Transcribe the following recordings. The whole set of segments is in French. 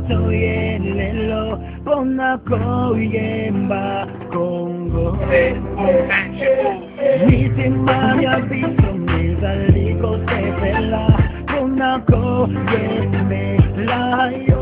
Toyelelo Bonako Yemba Congo Nisimanya Biso Mizaliko Sepela Bonako Yembe Layo.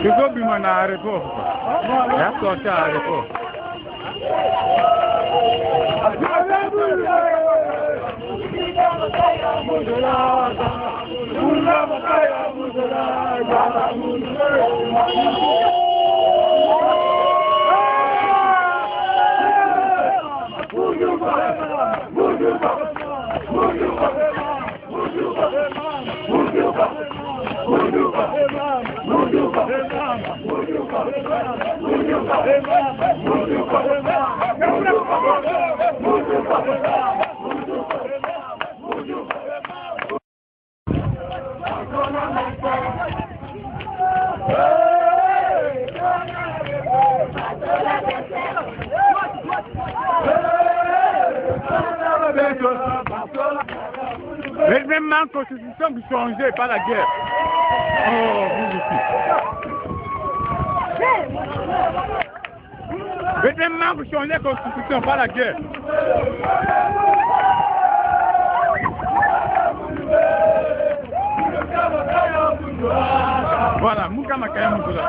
Chegou bem na área, pô. Já corta a área, pô. Les mêmes constitutions qui sont changées par la guerre. Oh, vous aussi. Les mêmes qui changent les constitutions par la guerre. Voilà, Moukama Kaya Moukoula.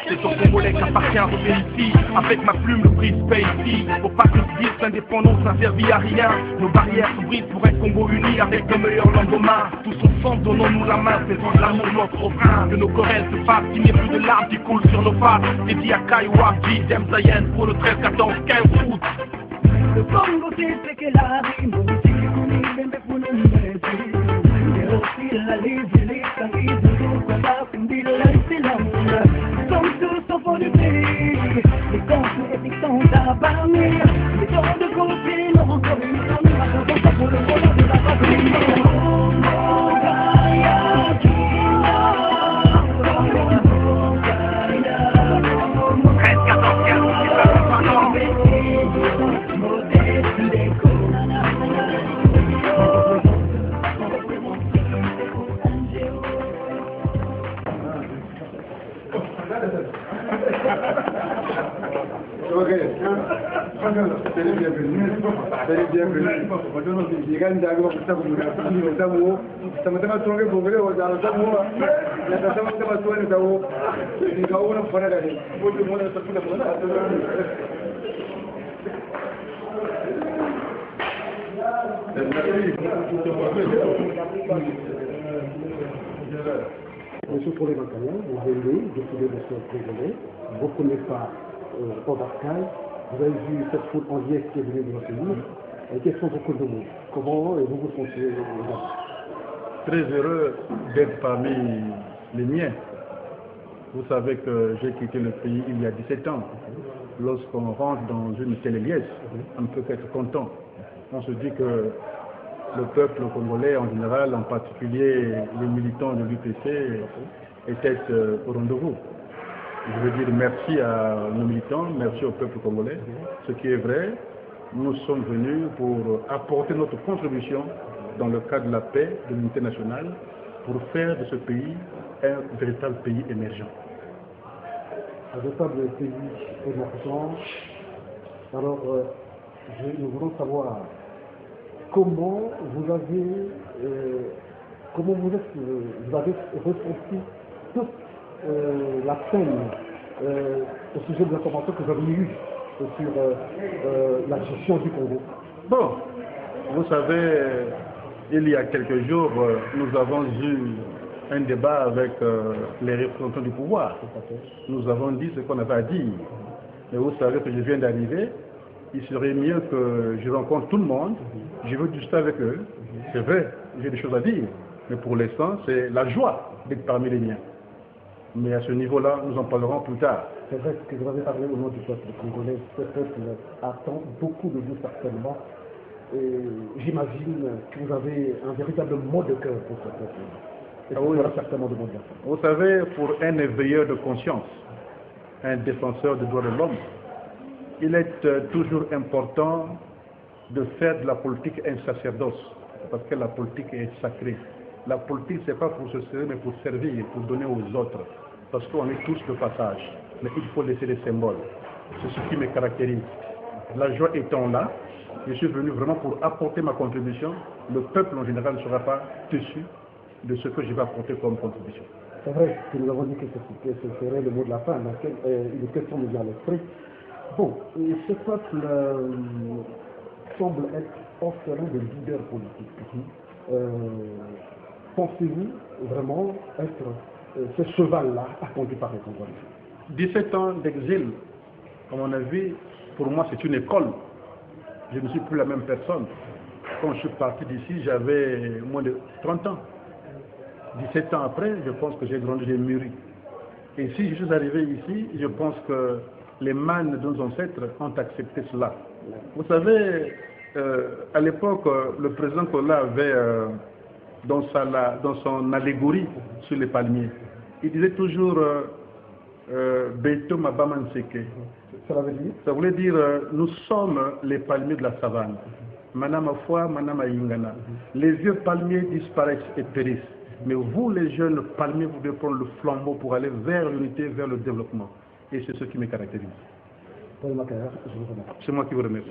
C'est au Congolais qu'appartient ici. Avec ma plume, le prix se paye ici. Faut pas que se dire que l'indépendance n'a servi à rien. Nos barrières se brisent pour un Congo uni avec de meilleurs lendemains. Tous ensemble, donnons-nous la main, faisons de l'amour notre refrain. Que nos querelles se fassent, qu'il n'y ait plus de larmes qui coulent sur nos faces. Dédié à Kaiwa, J, Zayen pour le 13, 14, 15 août. Le Congo c'est que la rime, si nous même pour nous mettre. Et aussi la livre, les sanguines, nous combat, fondit le silence. Sommes tous au fond du pays, les concours et les sont abandonnés. Les gens de côté n'ont encore une fois, nous racontons ça pour le bonheur de la patrie. Ok. C'est les bienvenus. C'est les bienvenus. Maintenant, il y a un dialogue pour ça, vous me dites, ça m'a trouvé pour vous, vous avez ça, moi. Il y a ça, ça m'a trouvé, ça vous. Il y a un peu de temps. Vous le monde, ça tout le monde. Monsieur Paul Macaillon, vous venez, décidé de ce Congolais, vous ne connaissez pas Port d'Arcaille, vous avez vu cette foule en liesse qui est venue de votre pays, et quels sont vos codes de mots? Comment vous vous sentez Très heureux d'être parmi les miens. Vous savez que j'ai quitté le pays il y a 17 ans. Lorsqu'on rentre dans une telle liesse, on ne peut qu'être content. On se dit que le peuple congolais en général, en particulier les militants de l'UPC, étaient au rendez-vous. Je veux dire merci à nos militants, merci au peuple congolais. Ce qui est vrai, nous sommes venus pour apporter notre contribution dans le cadre de la paix, de l'unité nationale, pour faire de ce pays un véritable pays émergent. Un véritable pays émergent. Alors, nous voulons savoir comment vous avez ressenti toute la scène au sujet de l'information que vous avez eue sur la gestion du Congo. Bon, vous savez, il y a quelques jours, nous avons eu un débat avec les représentants du pouvoir. Nous avons dit ce qu'on avait à dire. Mais vous savez que je viens d'arriver. Il serait mieux que je rencontre tout le monde, je veux discuter avec eux. C'est vrai, j'ai des choses à dire, mais pour l'instant, c'est la joie d'être parmi les miens. Mais à ce niveau-là, nous en parlerons plus tard. C'est vrai que vous avez parlé au nom du peuple congolais. Ce peuple attend beaucoup de vous certainement. J'imagine que vous avez un véritable mot de cœur pour ce peuple. Et ça sera certainement de bon. Vous savez, pour un éveilleur de conscience, un défenseur des droits de l'homme, il est toujours important de faire de la politique un sacerdoce, parce que la politique est sacrée. La politique, ce n'est pas pour se servir, mais pour servir, pour donner aux autres, parce qu'on est tous de passage. Mais il faut laisser les symboles. C'est ce qui me caractérise. La joie étant là, je suis venu vraiment pour apporter ma contribution. Le peuple en général ne sera pas déçu de ce que je vais apporter comme contribution. C'est vrai que nous avons dit que ce serait le mot de la fin, mais une question me vient à l'esprit. Bon, ce peuple semble être orphelin de leaders politiques. Pensez-vous vraiment être ce cheval-là attendu par les Congolais? 17 ans d'exil, à mon avis, pour moi c'est une école. Je ne suis plus la même personne. Quand je suis parti d'ici, j'avais moins de 30 ans. 17 ans après, je pense que j'ai grandi, j'ai mûri. Et si je suis arrivé ici, je pense que les mânes de nos ancêtres ont accepté cela. Vous savez, à l'époque, le président Kola avait, dans son allégorie sur les palmiers, il disait toujours Beto Mabaman Seke. Ça voulait dire nous sommes les palmiers de la savane. Manama Foi, Manama Yingana. Les vieux palmiers disparaissent et périssent. Mais vous, les jeunes palmiers, vous devez prendre le flambeau pour aller vers l'unité, vers le développement. Et c'est ce qui me caractérise. C'est moi qui vous remercie.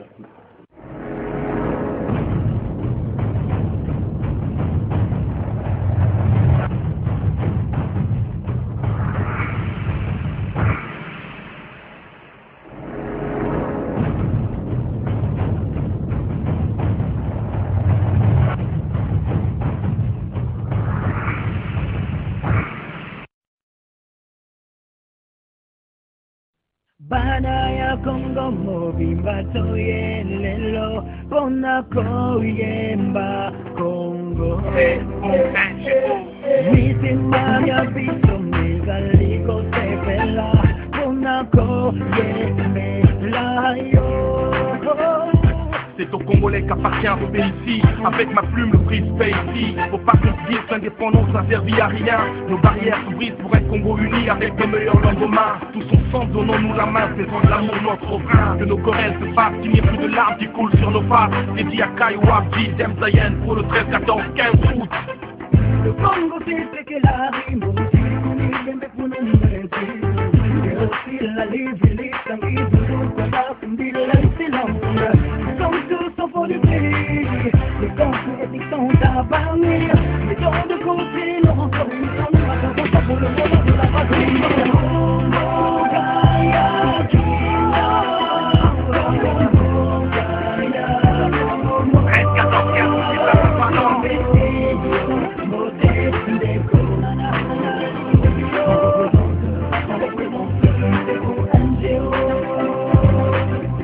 Bana ya Kongo mobimba toyelelo pona koyemba Kongo Misimba ya biso megaliko sepela pona koyemela yo. C'est aux Congolais qu'appartient ce pays-ci. Avec ma plume, le prix se paye ici. Faut pas qu'on se dise que l'indépendance n'a servi à rien. Nos barrières se brisent pour être Congo unis avec de meilleurs lendemains. Tous ensemble, donnons-nous la main, faisons de l'amour notre refrain. Que nos querelles se fassent, qu'il n'y ait plus de larmes qui coulent sur nos faces. Et dit à Kai Wabdi, Dem Zayen pour le 13, 14, 15 août. Le Congo c'est que la rime, aussi la livre, sont tous au fond du pays, les conflits éthiques sont abandonnés, les dons de côté, nous encore une fois, nous attendons pas pour le moment de la patrie.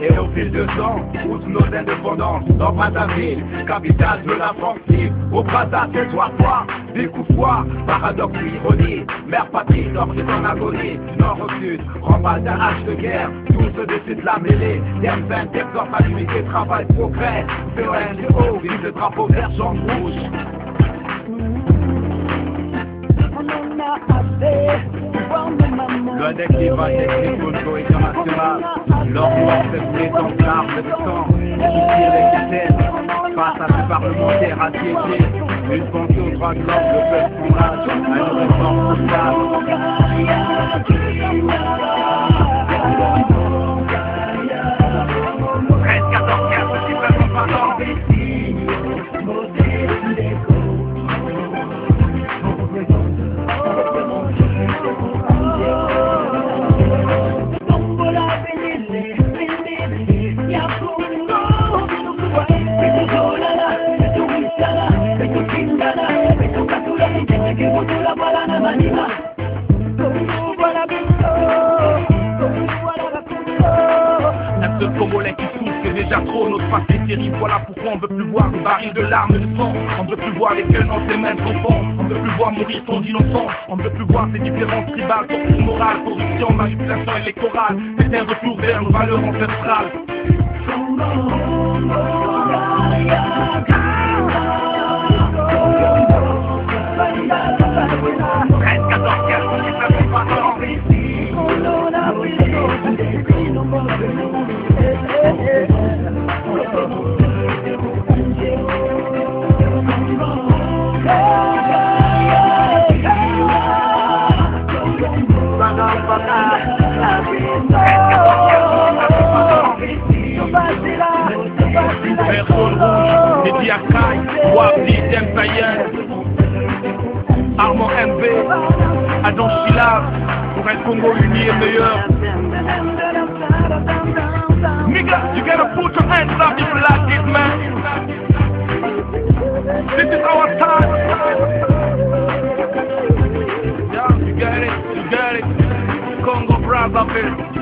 Et au fil de temps, tous nos indépendances, dans Brazzaville, capitale de la France libre, au Brazza, territoire froid, des coups froids, paradoxe ou ironie, mère patrie, nord est en agonie, nord au sud, remballe d'un hache de guerre, tout se décide la mêlée, terme 20, exhorte à l'unité, travail, progrès, VONGO, vive le drapeau vert, jaune, rouge. Loin des clivages des Congo international, leur noir fait couler dans l'arbre de sang, soutient les systèmes, face à ces parlementaires assiégés, une pensée aux droits de l'homme, le peuple son âge, à une réforme sociale. Un seul Congolais qui souffre, c'est déjà trop, notre face est terrible, voilà pourquoi on veut plus voir des barils de larmes et de sang, on veut plus voir les gueules dans ses mains d'enfants, on veut plus voir mourir son innocent, on veut plus voir ces différences tribales, torture morale, corruption, manipulation électorale, c'est un retour vers nos valeurs ancestrales. Personne rouge, Mehdi Akai, Wabdi Dempayel, Armand MB, Adam Chilab, pour un Congo uni et meilleur. Nigga, you gotta put your hands up if you like it, man. This is our time. Yeah, you got it, Congo Brazzaville.